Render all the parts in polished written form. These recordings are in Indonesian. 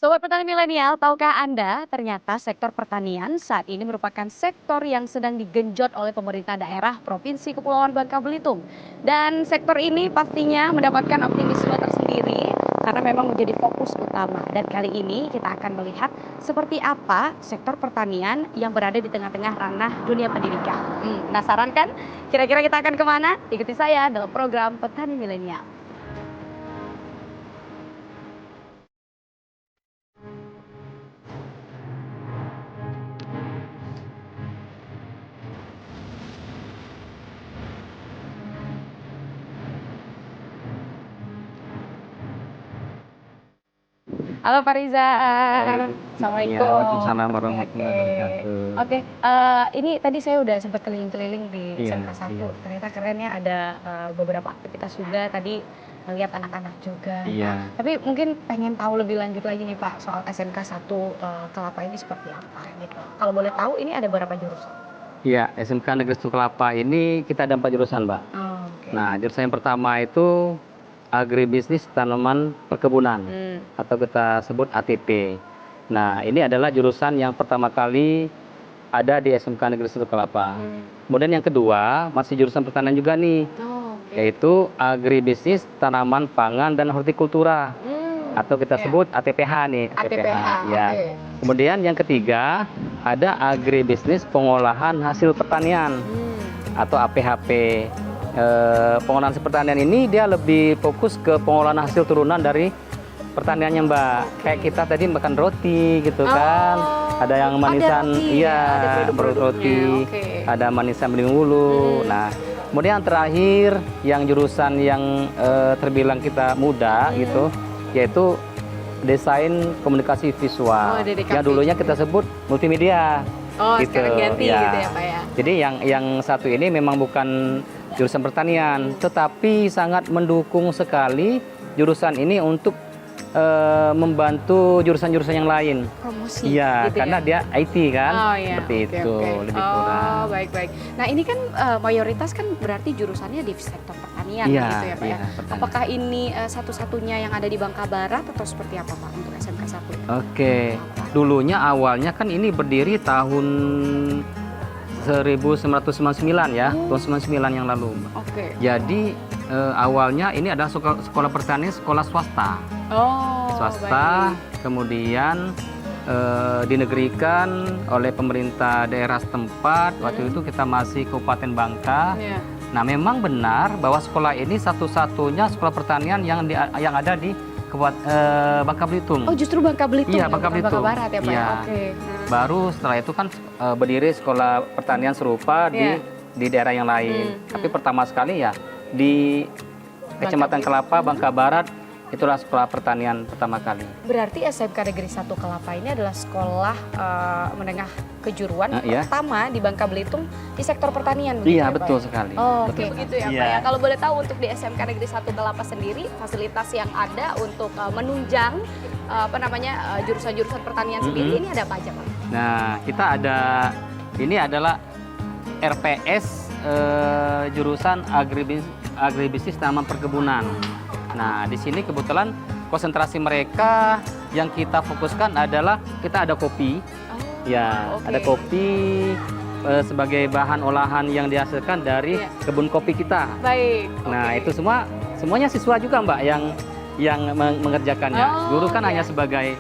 Sobat Petani Milenial, tahukah Anda ternyata sektor pertanian saat ini merupakan sektor yang sedang digenjot oleh pemerintah daerah Provinsi Kepulauan Bangka Belitung. Dan sektor ini pastinya mendapatkan optimisme tersendiri karena memang menjadi fokus utama. Dan kali ini kita akan melihat seperti apa sektor pertanian yang berada di tengah-tengah ranah dunia pendidikan. Penasaran kan? Kira-kira kita akan kemana? Ikuti saya dalam program Petani Milenial. Halo Pak Rizal, Assalamualaikum. Waalaikumsalam warahmatullahi Oke, wabarakatuh. oke. Ini tadi saya udah sempat keliling-keliling di Iya, SMK 1. iya. Ternyata keren ya, ada beberapa aktivitas juga. Tadi ngeliat anak-anak juga. Iya. Tapi mungkin pengen tahu lebih lanjut lagi nih Pak soal SMK 1 Kelapa ini seperti apa gitu. Kalau boleh tahu ini ada berapa jurusan? Iya, SMK Negeri 1 Kelapa ini kita ada 4 jurusan, Mbak. Oh, oke. Nah, jurusan yang pertama itu agribisnis tanaman perkebunan atau kita sebut ATP. Nah, ini adalah jurusan yang pertama kali ada di SMK Negeri 1 Kelapa. Kemudian yang kedua masih jurusan pertanian juga nih, Oh, oke. yaitu agribisnis tanaman pangan dan hortikultura atau kita sebut ATPH nih, ATPH, ya. oke. Kemudian yang ketiga ada agribisnis pengolahan hasil pertanian atau APHP. Pengolahan hasil pertanian ini dia lebih fokus ke pengolahan hasil turunan dari pertaniannya, Mbak. Kayak kita tadi makan roti gitu kan. Ada yang manisan, roti, iya, ada produk roti. oke. Ada manisan beling wulu. Nah, kemudian yang terakhir yang jurusan yang terbilang kita muda gitu, yaitu desain komunikasi visual. Oh, DKV. Yang dulunya kita sebut multimedia. Oh, gitu. sekarang ganti Ya. gitu ya Pak ya. Jadi yang satu ini memang bukan jurusan pertanian, tetapi sangat mendukung sekali jurusan ini untuk membantu jurusan-jurusan yang lain. Promosi Iya, gitu karena ya? dia IT kan, Oh iya, seperti oke, itu oke. lebih kurang. Oh, baik-baik. Nah, ini kan mayoritas kan berarti jurusannya di sektor pertanian Iya, gitu ya Pak ya. iya, pertanian. Apakah ini satu-satunya yang ada di Bangka Barat atau seperti apa Pak untuk SMK 1? Oke, dulunya awalnya kan ini berdiri tahun 1999 ya, tahun 99 yang lalu. Oke. Jadi awalnya ini adalah sekolah pertanian, sekolah swasta. Oh, Swasta, baik. kemudian dinegerikan oleh pemerintah daerah setempat. Waktu itu kita masih Kabupaten Bangka. Iya. Nah, memang benar bahwa sekolah ini satu-satunya sekolah pertanian yang ada di Bangka Belitung. Oh, justru Bangka Belitung. Iya, ya, Bangka bukan Belitung. Bangka Barat ya Pak. Iya. Oke. Baru setelah itu kan berdiri sekolah pertanian serupa Iya. di daerah yang lain. Tapi pertama sekali ya di Kecamatan Kelapa, Bangka Barat, itulah sekolah pertanian pertama kali. Berarti SMK Negeri 1 Kelapa ini adalah sekolah menengah kejuruan Iya. pertama di Bangka Belitung di sektor pertanian. Iya, begitu ya, Pak, betul ya? sekali. Oh, Betul oke, sekali. gitu ya Pak Iya. ya. Kalau boleh tahu untuk di SMK Negeri 1 Kelapa sendiri, fasilitas yang ada untuk menunjang jurusan-jurusan pertanian sendiri ini ada apa aja Pak? Nah, kita ada, ini adalah RPS jurusan agribisnis tanaman perkebunan. Nah, di sini kebetulan konsentrasi mereka yang kita fokuskan adalah kita ada kopi. Ya, oke. ada kopi sebagai bahan olahan yang dihasilkan dari Iya. kebun kopi kita. Baik. Nah, oke. itu semuanya siswa juga, Mbak, yang mengerjakannya. Oh, Guru kan iya. hanya sebagai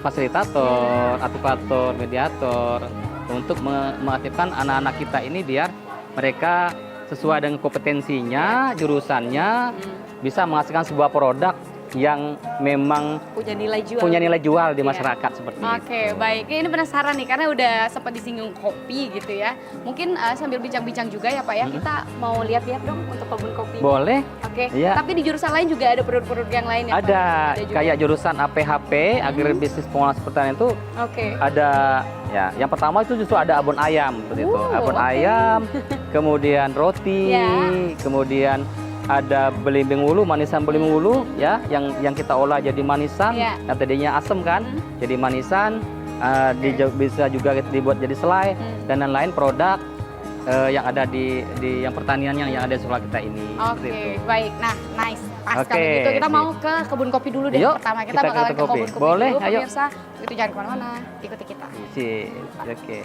fasilitator, advokator, mediator untuk mengaktifkan anak-anak kita ini biar mereka sesuai dengan kompetensinya, jurusannya bisa menghasilkan sebuah produk yang memang punya nilai jual. punya nilai jual di Iya. masyarakat seperti itu. Oke, baik. Ini penasaran nih karena udah sempat disinggung kopi gitu ya. Mungkin sambil bincang-bincang juga ya Pak ya, kita mau lihat-lihat dong untuk kebun kopi. Boleh? Oke. Iya. Tapi di jurusan lain juga ada produk-produk yang lain ya Pak? Ada juga. kayak jurusan APHP, agribisnis pengolahan pertanian itu Oke. ada ya. Yang pertama itu justru ada abon ayam seperti itu. Abon oke. ayam, kemudian roti, Ya. kemudian ada belimbing wulu, manisan belimbing wulu ya, yang kita olah jadi manisan, Ya. yang tadinya asam kan, jadi manisan, bisa juga dibuat jadi selai dan lain-lain produk yang ada di yang pertaniannya yang ada di sekolah kita ini. Seperti Oke, itu. baik. Nah, nice. Pas Oke, kalau gitu kita sip. mau ke kebun kopi dulu deh Yuk, pertama. Kita kita ke bakalan ke kebun kopi. kebun kopi Boleh, dulu, ayo. pemirsa. Itu jangan kemana-mana, ikuti kita. Sip, oke.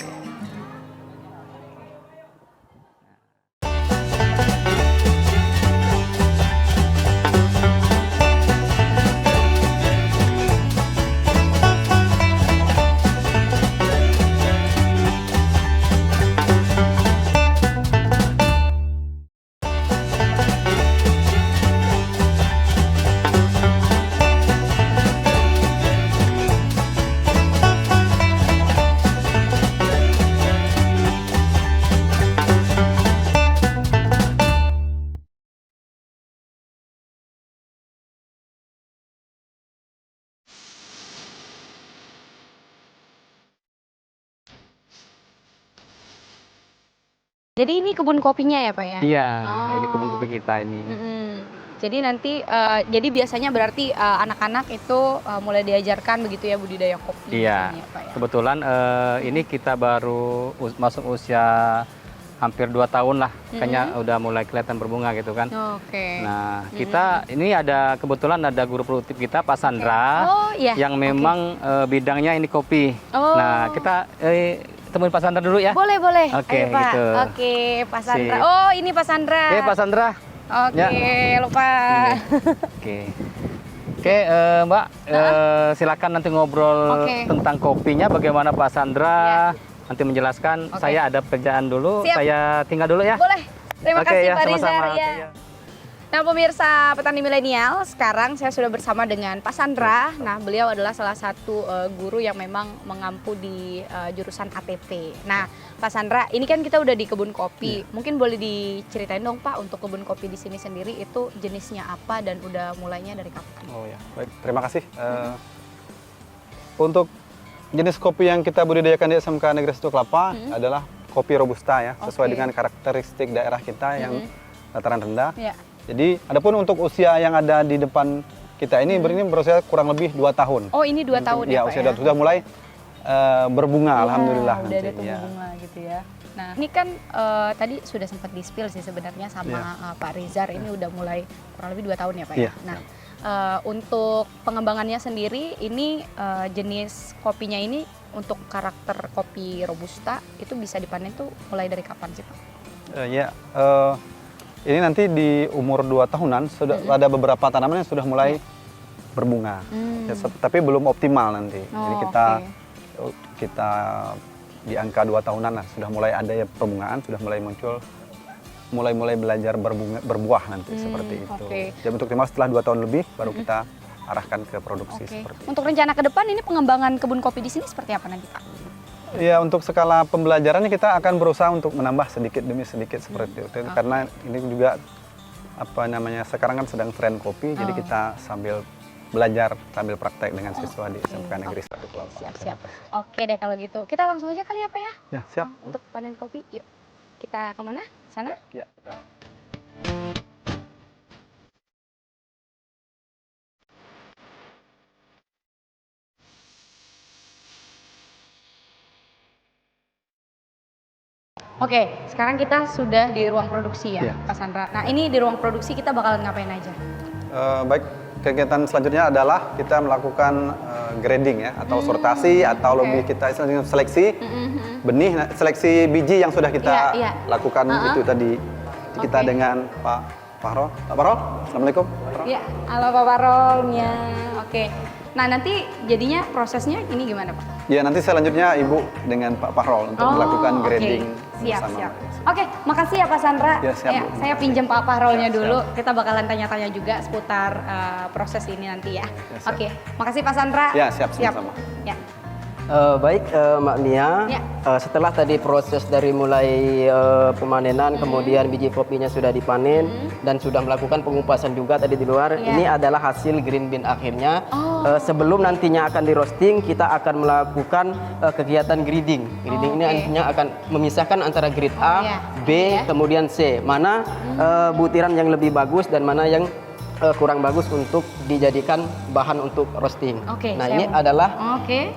Jadi ini kebun kopinya ya, Pak ya? Iya, Oh. ini kebun kopi kita ini. Jadi nanti, jadi biasanya berarti anak-anak itu mulai diajarkan begitu ya budidaya kopi di Iya, sini ya, Pak ya? kebetulan ini kita baru masuk usia hampir 2 tahun lah, kayaknya udah mulai kelihatan berbunga gitu kan. Oke. Nah, kita ini ada kebetulan ada guru produktif kita, Pak Sandra, Oh iya. yang memang bidangnya ini kopi. Oh. Nah, kita temuin Pak Sandra dulu ya. Boleh, boleh. Oke, Ayo, Pak. gitu. Oke, Pak Sandra. Sip. Oh, ini Pak Sandra. Oke, Pak Sandra. Oke, lupa. Oke. Oke, Mbak, silakan nanti ngobrol Oke. tentang kopinya. Bagaimana Pak Sandra nanti menjelaskan. Oke. Saya ada pekerjaan dulu, Siap. saya tinggal dulu ya. Boleh. Terima Oke, kasih ya, Pak Rizar. sama-sama. Ya. Oke, ya. Nah, pemirsa Petani Milenial, sekarang saya sudah bersama dengan Pak Sandra. Nah, beliau adalah salah satu guru yang memang mengampu di jurusan ATP. Nah, Pak Sandra, ini kan kita udah di kebun kopi. Mungkin boleh diceritain dong, Pak, untuk kebun kopi di sini sendiri itu jenisnya apa dan udah mulainya dari kapan? Oh ya, baik. Terima kasih. Untuk jenis kopi yang kita budidayakan di SMK Negeri Satu Kelapa adalah kopi robusta ya, sesuai Oke. dengan karakteristik daerah kita yang dataran rendah. Ya. Jadi, adapun untuk usia yang ada di depan kita ini berusia kurang lebih 2 tahun. Oh, ini 2 tahun ya, Ya, Pak usia ya? sudah mulai berbunga, Ya, alhamdulillah. udah ada nanti, ya. tumbuh bunga gitu ya. Nah, ini kan tadi sudah sempat di-spill sih sebenarnya sama Pak Rizar. Ini udah mulai kurang lebih 2 tahun ya, Pak ya? Iya. Nah, untuk pengembangannya sendiri, ini jenis kopinya ini untuk karakter kopi robusta itu bisa dipanen tuh mulai dari kapan sih, Pak? Ini nanti di umur 2 tahunan sudah ada beberapa tanaman yang sudah mulai berbunga. Ya, tapi belum optimal nanti. Jadi Oh, kita di angka 2 tahunan lah sudah mulai ada ya pembungaan, sudah mulai muncul, mulai belajar berbuah nanti seperti itu. Oke. Jadi untuk optimal setelah 2 tahun lebih baru kita arahkan ke produksi Oke. seperti itu. Untuk rencana ke depan ini pengembangan kebun kopi di sini seperti apa nanti, Pak? Ya, untuk skala pembelajarannya kita akan berusaha untuk menambah sedikit demi sedikit seperti itu. Karena ini juga sekarang kan sedang tren kopi, jadi kita sambil belajar sambil praktek dengan siswa di SMK Negeri Satu Kelapa. Siap. Oke deh kalau gitu. Kita langsung aja kali ya, Pak ya? Ya, siap. Untuk panen kopi, yuk. Kita kemana? Sana? Ya. Oke, sekarang kita sudah di ruang produksi ya, Iya. Pak Sandra. Nah, ini di ruang produksi kita bakalan ngapain aja? Baik, kegiatan selanjutnya adalah kita melakukan grading ya, atau sortasi, atau lebih kita istilahnya seleksi benih, seleksi biji yang sudah kita Iya. lakukan itu tadi. Kita Oke. dengan Pak Fahrol. Pak Fahrol, Assalamualaikum. Ya, halo Pak Parolnya. Oke. Nah, nanti jadinya prosesnya ini gimana, Pak? Ya, nanti selanjutnya Ibu dengan Pak Fahrol untuk melakukan grading oke. Siap, bersama. siap. Oke, makasih ya Pak Sandra. Ya, siap, Bu. Saya pinjam Pak Parolnya Siap, dulu. Kita bakalan tanya-tanya juga seputar proses ini nanti ya. siap. Oke, makasih Pak Sandra. Ya, siap, sama-sama. Ya. Baik, Mbak Mia, Ya. setelah tadi proses dari mulai pemanenan, kemudian biji kopinya sudah dipanen dan sudah melakukan pengupasan juga tadi di luar, Ya. ini adalah hasil green bean akhirnya. Oh. Sebelum nantinya akan di roasting, kita akan melakukan kegiatan grading. Grading ini Oke. nantinya akan memisahkan antara grade A, ya. B, kemudian C. Mana butiran yang lebih bagus dan mana yang kurang bagus untuk dijadikan bahan untuk roasting. Oke, Nah, siap. ini adalah Oke.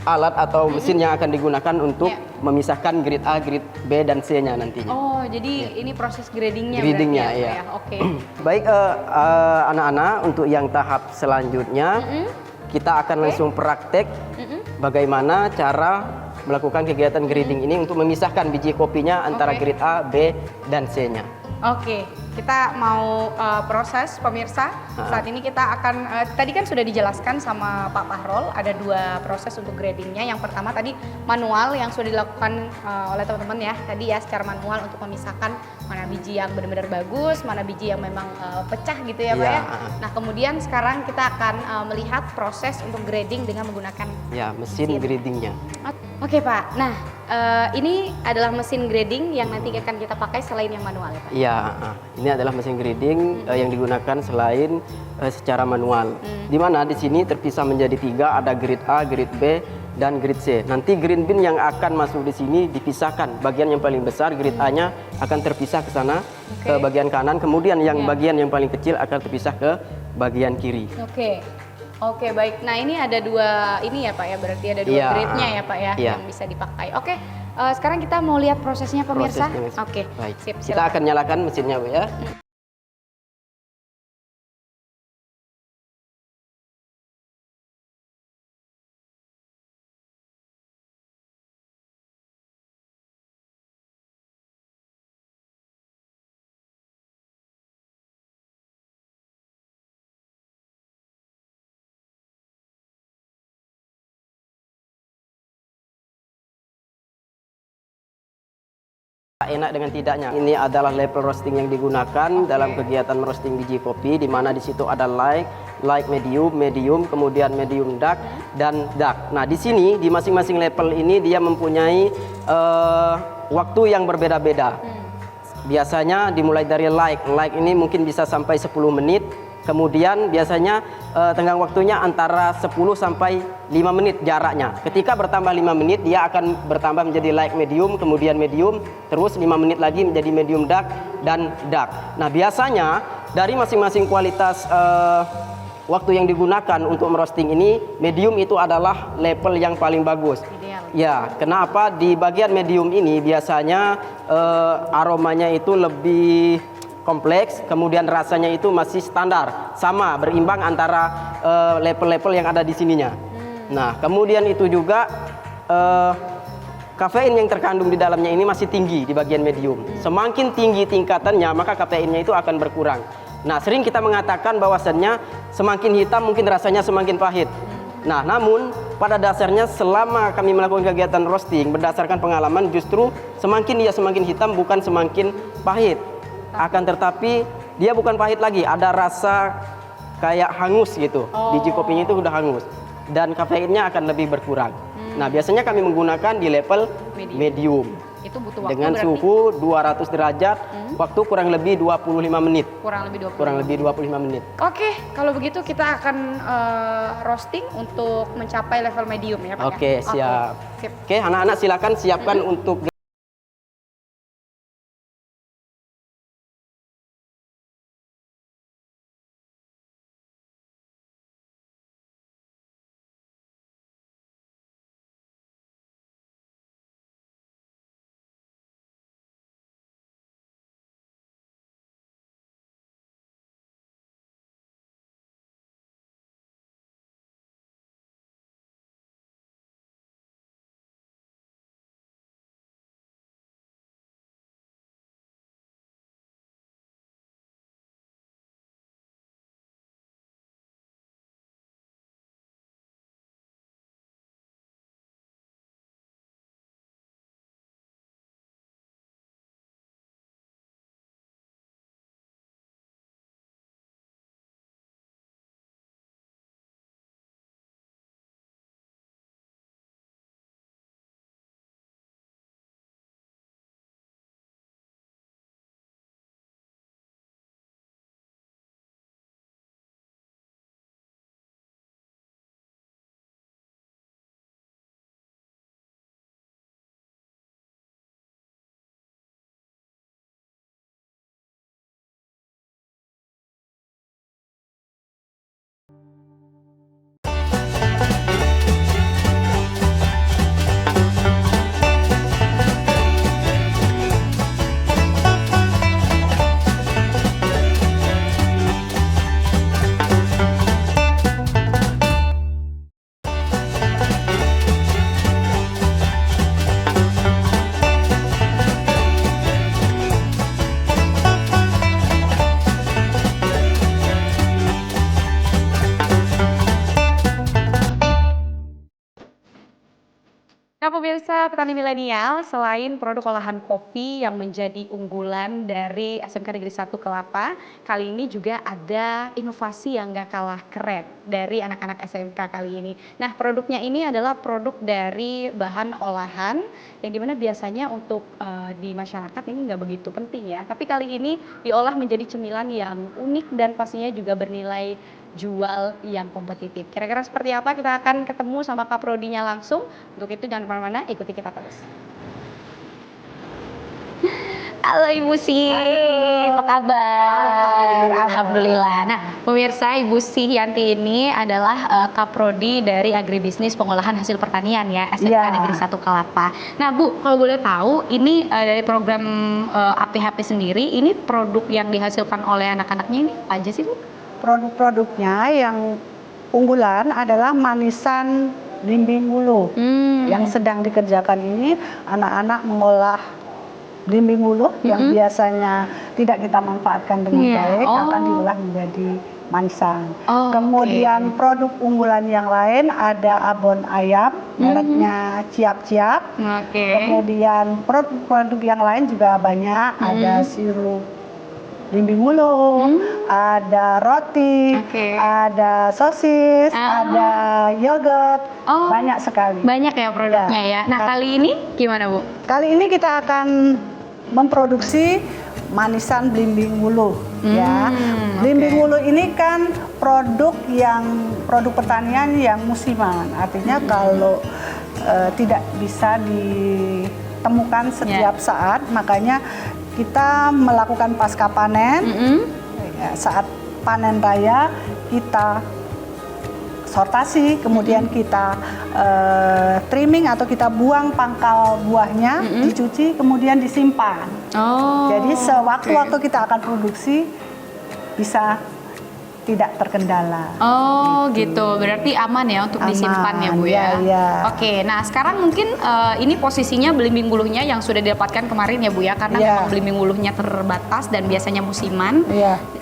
alat atau mesin yang akan digunakan untuk memisahkan grade A, grade B dan C-nya nantinya. Oh, jadi ini proses gradingnya Gradingnya, berarti iya. ya, Pak, ya? Oke. Baik anak-anak, untuk yang tahap selanjutnya kita akan langsung praktek bagaimana cara melakukan kegiatan grading ini untuk memisahkan biji kopinya antara Oke. grade A, B, dan C-nya. Oke, kita mau proses pemirsa. Saat ini kita akan tadi kan sudah dijelaskan sama Pak Fahrol ada 2 proses untuk gradingnya. Yang pertama tadi manual yang sudah dilakukan oleh teman-teman ya. Tadi ya secara manual untuk memisahkan mana biji yang benar-benar bagus, mana biji yang memang pecah gitu ya Pak Iya. ya. Nah kemudian sekarang kita akan melihat proses untuk grading dengan menggunakan Ya, mesin gradingnya. Oke Pak. Nah ini adalah mesin grading yang nanti akan kita pakai selain yang manual ya Pak. Iya, ini adalah mesin grading yang digunakan selain secara manual. Di mana di sini terpisah menjadi 3, ada grade A, grade B, dan grade C. Nanti green bin yang akan masuk di sini dipisahkan. Bagian yang paling besar grade A-nya akan terpisah ke sana ke bagian kanan, kemudian yang bagian yang paling kecil akan terpisah ke bagian kiri. Oke, baik. Nah ini ada 2 ini ya Pak ya, berarti ada 2 Iya. grade-nya ya Pak ya Iya. yang bisa dipakai. Oke, sekarang kita mau lihat prosesnya pemirsa. Prosesnya. Oke, Baik. sip. Kita Silakan. akan nyalakan mesinnya, Bu ya. Enak dengan tidaknya. Ini adalah level roasting yang digunakan dalam kegiatan merosting biji kopi, di mana di situ ada light medium, kemudian medium dark dan dark. Nah, di sini di masing-masing level ini dia mempunyai waktu yang berbeda-beda. Biasanya dimulai dari light ini mungkin bisa sampai 10 menit. Kemudian biasanya tenggang waktunya antara 10 sampai 5 menit jaraknya. Ketika bertambah 5 menit dia akan bertambah menjadi light medium, kemudian medium, terus 5 menit lagi menjadi medium dark dan dark. Nah, biasanya dari masing-masing kualitas waktu yang digunakan untuk merosting ini, medium itu adalah level yang paling bagus. Ideal. Ya, kenapa di bagian medium ini biasanya aromanya itu lebih kompleks, kemudian rasanya itu masih standar, sama berimbang antara level-level yang ada di sininya. Nah, kemudian itu juga kafein yang terkandung di dalamnya ini masih tinggi di bagian medium. Semakin tinggi tingkatannya, maka kafeinnya itu akan berkurang. Nah, sering kita mengatakan bahwasannya semakin hitam mungkin rasanya semakin pahit. Nah, namun pada dasarnya selama kami melakukan kegiatan roasting, berdasarkan pengalaman justru semakin dia semakin hitam bukan semakin pahit. Akan tetapi dia bukan pahit lagi, ada rasa kayak hangus gitu. Biji kopinya itu udah hangus dan kafeinnya akan lebih berkurang. Nah, biasanya kami menggunakan di level medium. Itu butuh waktu Dengan berarti suhu 200 derajat, waktu kurang lebih 25 menit. kurang lebih 25 menit. Oke, kalau begitu kita akan roasting untuk mencapai level medium ya Pak. Oke, siap. Sip. Oke, anak-anak silakan siapkan untuk Sobat Petani Milenial, selain produk olahan kopi yang menjadi unggulan dari SMK Negeri 1 Kelapa, kali ini juga ada inovasi yang gak kalah keren dari anak-anak SMK kali ini. Nah, produknya ini adalah produk dari bahan olahan yang dimana biasanya untuk di masyarakat ini nggak begitu penting ya. Tapi kali ini diolah menjadi cemilan yang unik dan pastinya juga bernilai jual yang kompetitif. Kira-kira seperti apa? Kita akan ketemu sama Kak Prodinya langsung. Untuk itu jangan kemana-mana, ikuti kita terus. Halo Ibu Sih, apa kabar? Alhamdulillah. Nah, pemirsa, Ibu Sih Yanti ini adalah Kaprodi dari Agribisnis Pengolahan Hasil Pertanian ya, SMK Negeri 1 Kelapa. Nah Bu, kalau boleh tahu, ini dari program APHP sendiri, ini produk yang dihasilkan oleh anak-anaknya ini apa aja sih Bu? Produk-produknya yang unggulan adalah manisan belimbing ulu. Yang sedang dikerjakan ini anak-anak mengolah belimbing ulu yang biasanya tidak kita manfaatkan dengan baik akan diolah menjadi manisan. Kemudian produk unggulan yang lain ada abon ayam, mereknya Ciap-Ciap. Kemudian produk-produk yang lain juga banyak, ada sirup belimbing ulu, ada roti, ada sosis, ada yogurt, banyak sekali. Banyak ya produknya ya. Nah, kali ini gimana Bu? Kali ini kita akan memproduksi manisan belimbing ulu ya. Belimbing ulu ini kan produk pertanian yang musiman. Artinya kalau tidak bisa ditemukan setiap saat, makanya kita melakukan pasca panen. Saat panen raya kita sortasi, kemudian kita trimming atau kita buang pangkal buahnya, dicuci, kemudian disimpan. Jadi sewaktu-waktu kita akan produksi bisa tidak terkendala. Gitu. Berarti aman ya untuk disimpan ya Bu ya. Oke, nah sekarang mungkin ini posisinya belimbing uluhnya yang sudah didapatkan kemarin ya Bu ya, karena memang belimbing uluhnya terbatas dan biasanya musiman.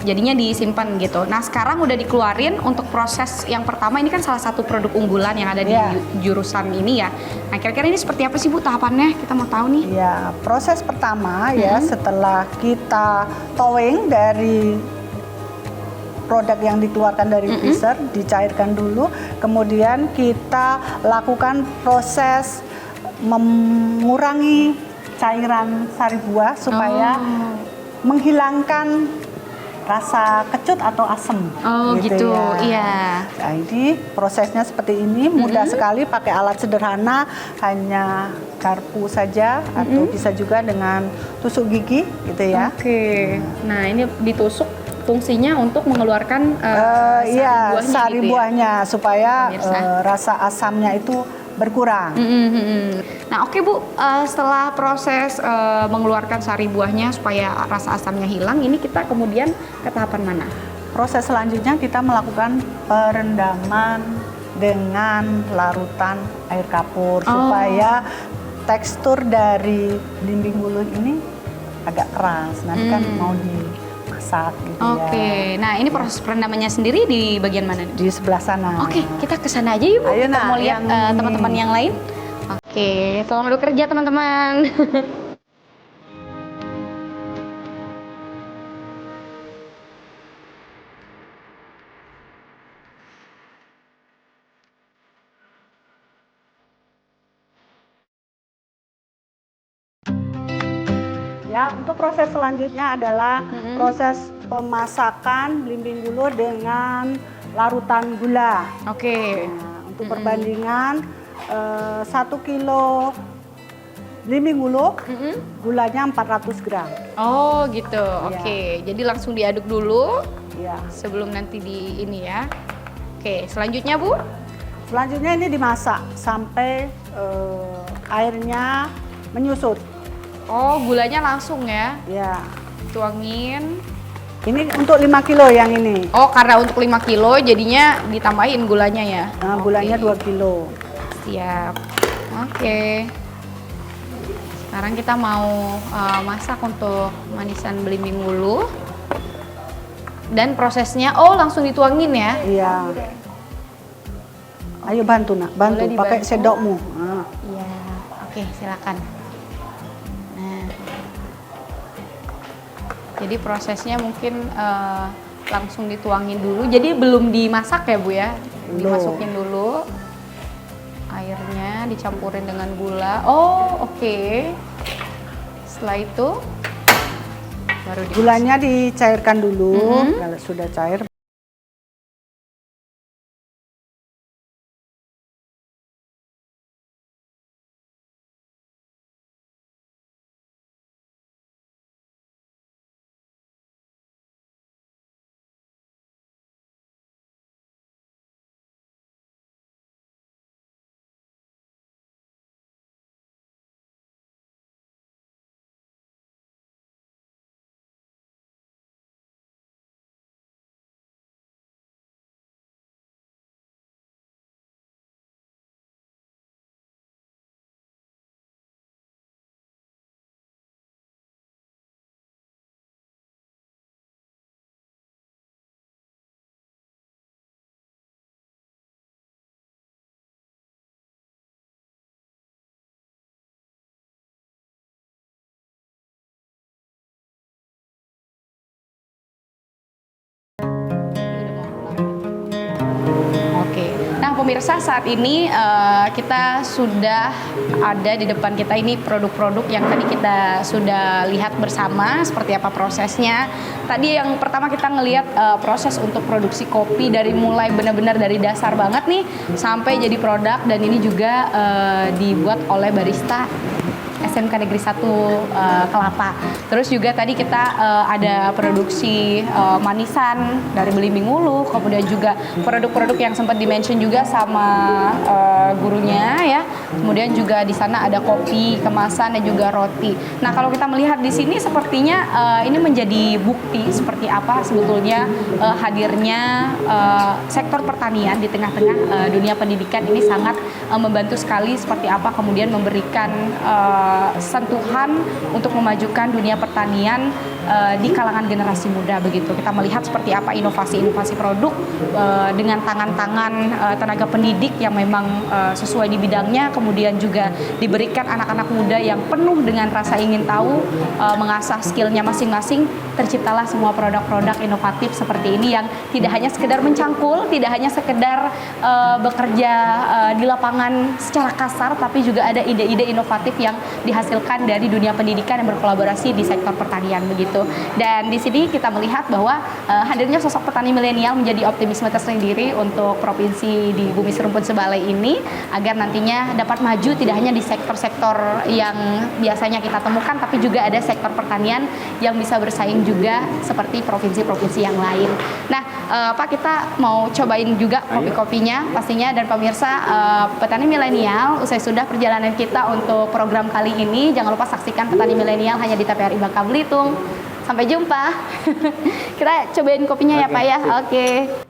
Jadinya disimpan gitu. Nah, sekarang udah dikeluarin untuk proses yang pertama, ini kan salah satu produk unggulan yang ada di jurusan ini ya. Nah, kira-kira ini seperti apa sih Bu tahapannya? Kita mau tahu nih. Ya, proses pertama ya setelah kita towing dari produk yang dikeluarkan dari freezer, dicairkan dulu, kemudian kita lakukan proses mengurangi cairan sari buah supaya menghilangkan rasa kecut atau asam. Gitu ya. Iya. Nah, ini prosesnya seperti ini, mudah sekali pakai alat sederhana, hanya garpu saja atau bisa juga dengan tusuk gigi gitu ya. Nah, ini ditusuk fungsinya untuk mengeluarkan sari buahnya supaya rasa asamnya itu berkurang. Nah, oke Bu, setelah proses mengeluarkan sari buahnya supaya rasa asamnya hilang, ini kita kemudian ke tahapan mana? Proses selanjutnya kita melakukan perendaman dengan larutan air kapur supaya tekstur dari belimbing ulu ini agak keras. Nanti kan mau dimasak gitu ya. Nah ini proses perendamannya sendiri di bagian mana? Di sebelah sana. Kita ke sana aja yuk Bu. Ayo, kita mau lihat teman-teman yang lain. Selamat bekerja teman-teman. Ya, untuk proses selanjutnya adalah proses pemasakan belimbing ulu dengan larutan gula. Nah, untuk perbandingan 1 kilo belimbing ulu, gulanya 400 gram. Gitu. Jadi langsung diaduk dulu sebelum nanti di ini ya. Selanjutnya Bu? Selanjutnya ini dimasak sampai airnya menyusut. Gulanya langsung ya? Ya. Tuangin. Ini untuk 5 kilo yang ini. Karena untuk 5 kilo jadinya ditambahin gulanya ya? Nah, gulanya 2 kilo. Siap. Sekarang kita mau masak untuk manisan belimbing ulu. Dan prosesnya, langsung dituangin ya? Iya. Ayo bantu nak, bantu pakai sendokmu. Oke, silakan. Nah, jadi prosesnya mungkin langsung dituangin dulu. Jadi belum dimasak ya Bu ya? Belum. Dimasukin dulu. Airnya dicampurin dengan gula. Oh, oke. Setelah itu baru Gulanya dicairkan dulu. Mhm. Kalau sudah cair, Oke. Nah, pemirsa, saat ini kita sudah ada di depan kita ini produk-produk yang tadi kita sudah lihat bersama seperti apa prosesnya. Tadi yang pertama kita ngelihat proses untuk produksi kopi dari mulai benar-benar dari dasar banget nih sampai jadi produk, dan ini juga dibuat oleh barista SMK Negeri 1 Kelapa. Terus juga tadi kita ada produksi manisan dari Belimbing Hulu, kemudian juga produk-produk yang sempat dimention juga sama gurunya ya. Kemudian juga di sana ada kopi, kemasan, dan juga roti. Nah, kalau kita melihat di sini sepertinya ini menjadi bukti seperti apa sebetulnya hadirnya sektor pertanian di tengah-tengah dunia pendidikan ini sangat membantu sekali seperti apa kemudian memberikan sentuhan untuk memajukan dunia pertanian di kalangan generasi muda begitu. Kita melihat seperti apa inovasi-inovasi produk dengan tangan-tangan tenaga pendidik yang memang sesuai di bidangnya, kemudian juga diberikan anak-anak muda yang penuh dengan rasa ingin tahu, mengasah skillnya masing-masing, terciptalah semua produk-produk inovatif seperti ini yang tidak hanya sekedar mencangkul, tidak hanya sekedar bekerja di lapangan secara kasar, tapi juga ada ide-ide inovatif yang dihasilkan dari dunia pendidikan yang berkolaborasi di sektor pertanian begitu. Dan di sini kita melihat bahwa hadirnya sosok petani milenial menjadi optimisme tersendiri untuk provinsi di Bumi Serumpun Sebalai ini agar nantinya dapat maju tidak hanya di sektor-sektor yang biasanya kita temukan, tapi juga ada sektor pertanian yang bisa bersaing juga seperti provinsi-provinsi yang lain. Nah, Pak, kita mau cobain juga kopi-kopinya pastinya, dan pemirsa petani milenial, usai sudah perjalanan kita untuk program kali ini, jangan lupa saksikan Petani Milenial hanya di TVRI Bangka Belitung. Sampai jumpa. Kita cobain kopinya ya Pak ya. Oke.